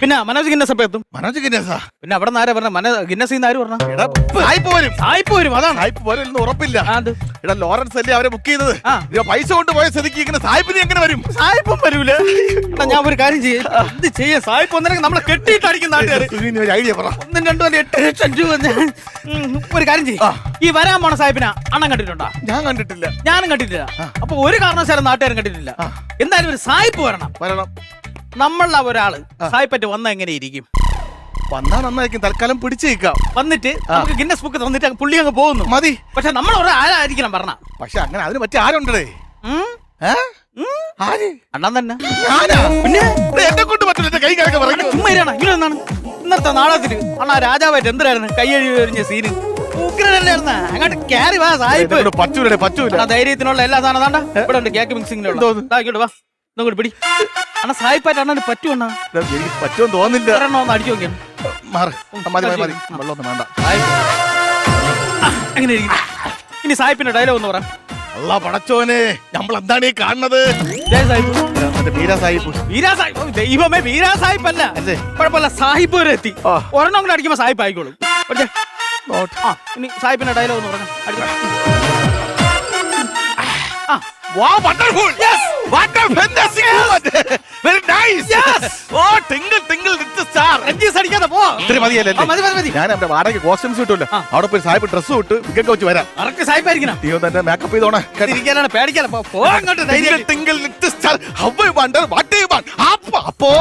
പിന്നെ മനോജ് ഗിന്നസ് എപ്പോ എത്തും? മനോജ് ഗിന്നസാ? പിന്നെ അവിടെ നിന്ന് ആരാ പറഞ്ഞ ഗിന്നസ് ആര് പറഞ്ഞ? എടാ സായിപ്പ് വരും. സായിപ്പ് വരും, അതാണ്. സായിപ്പ് വരും എന്ന് ഉറപ്പില്ല. അത് എടാ ലോറൻസ് അല്ലേ അവരെ ബുക്ക് ചെയ്തത്. പൈസ കൊണ്ടുപോയ സ്ഥിതിക്ക് ഇങ്ങനെ സായിപ്പിന് എങ്ങനെ വരും? സായിപ്പും വരൂല. ഞാൻ ഒരു കാര്യം ചെയ്യും, എന്ത് ചെയ്യാം? സായിപ്പ് ഒന്നില്ലെങ്കിൽ നമ്മളെ കെട്ടിയിട്ട് അടിക്കുന്ന നാട്ടുകാർ. ഒരു ഐഡിയ പറ. 1, 2, 8 ലക്ഷം രൂപ. ഒരു കാര്യം ചെയ്യും, ഈ വരാൻ പോണ സായിപ്പിനെ അണ്ണൻ കണ്ടിട്ടുണ്ടോ? ഞാൻ കണ്ടിട്ടില്ല. ഞാനും കണ്ടിട്ടില്ല. അപ്പൊ ഒരു കാരണവശാലും നാട്ടുകാരും കണ്ടിട്ടില്ല. എന്തായാലും ഒരു സായിപ്പ് വരണം. നമ്മളുടെ ഒരാള് സായിപ്പറ്റ് വന്ന എങ്ങനെ ഇരിക്കും? വന്നാ നന്നായിരിക്കും. തൽക്കാലം പിടിച്ചു നിൽക്കാം. വന്നിട്ട് നമുക്ക് ഗിന്നസ് ബുക്ക് തന്നിട്ട് പുള്ളി അങ്ങ് പോകുന്നു മതി. പക്ഷെ നമ്മൾ ഒരാളായിരിക്കണം പറഞ്ഞ. പക്ഷെ അങ്ങനെ അതിന് പറ്റിയ ആരുണ്ടേ? അണ്ണൻ തന്നെ. പിന്നെ എന്നെ കൊണ്ട് പറ്റില്ല. കൈ കിടക്കെ പറഞ്ഞു ഇങ്ങനെയാണ് ഇന്നത്തെ നാടകത്തില് അണ്ണാ രാജാവായിട്ട് എന്തിനായിരുന്നു കൈ എഴുതിയ സീന്? ഉഗ്രനായിരുന്നു. അങ്ങോട്ട് ക്യാരി വാ സായിപ്പ്. പറ്റൂല. ധൈര്യത്തിനുള്ള എല്ലാ സാധനം താണ്ട ഇവിടെ ഉണ്ട്. കേക്ക് മിക്സിംഗിലുള്ള ഇങ്ങോട്ട് വാ. ഇങ്ങോട്ട് പിടി. അണ്ണാ സായിപ്പായിട്ട് അണ്ണന് പറ്റുവണ്ണ? എനിക്ക് പറ്റുമെന്ന് തോന്നില്ല. ഒന്ന് അടിച്ചു നോക്കിയാണ്. വെള്ളമൊന്നും വേണ്ട. എങ്ങനെ ഇരിക്കും? ഇനി സായിപ്പിന്റെ ഡയലോഗ് ഒന്ന് പറ. അല്ലാ പടച്ചോനെ, നമ്മൾ എന്താണ് ഈ കാണുന്നത്? ദൈവമേ, വീരാ സാഹിബ് അല്ല. കുഴപ്പമില്ല, സാഹിബ് വരെ എത്തി. ഒരെണ്ണം കൂടെ അടിക്കുമ്പോ സാഹിബ് ആയിക്കോളും. ഇനി സാഹിബിന്റെ ഡയലോഗ് ഒന്ന് പറഞ്ഞു. Wow, wonderful! Yes! What a fantastic moment! Very nice! Yes! Oh, tingle, tingle, little star! അടിക്കാതെ പോ. ഇത്തിരി മതിയല്ലേ? മതി. ഞാൻ അവിടെ വാടക കോസ്റ്റ്യൂംസ് കിട്ടുമല്ലോ, അവിടെ പോയി സാഹിബ് ഡ്രസ് വിട്ട് വിക്കൊക്കെ വെച്ച് വരാം. അറക്ക് സാഹിബ് ആയിരിക്കണം. ദൈവം തന്നെ മേക്കപ്പ് ചെയ്തോണേ. പേടിക്കാതെ പോ. Tingle, tingle, little star! How I wonder, what do you want? അപ്പോ